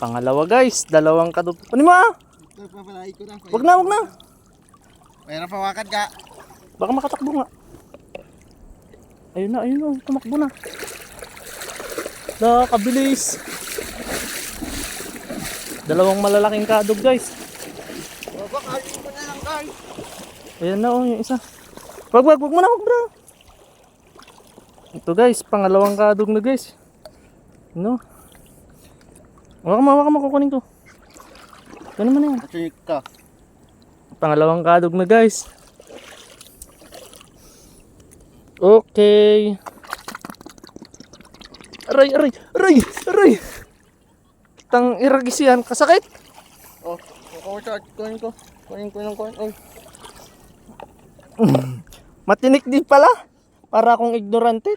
Pangalawa guys, dalawang kadug. Ano mo ah? Wag na, wag na. Mayroon pawakan ka. Baka makatakbo nga. Ayun na, tumakbo na. Kabilis. Dalawang malalaking kadug guys. Baka ayun mo na lang guys. Ayan na yung isa. Wag mo na, wag bro. Ito guys, pangalawang kadug na guys. No. Waka mo, kukunin ko. Ano naman yan? Chinik ka. Pangalawang kadug na guys. Okay. Aray. Tang iragisihan, kasakit. Oh, kunin ko. Kunin ng coin. Oy. Matinik din pala. Para akong ignorante.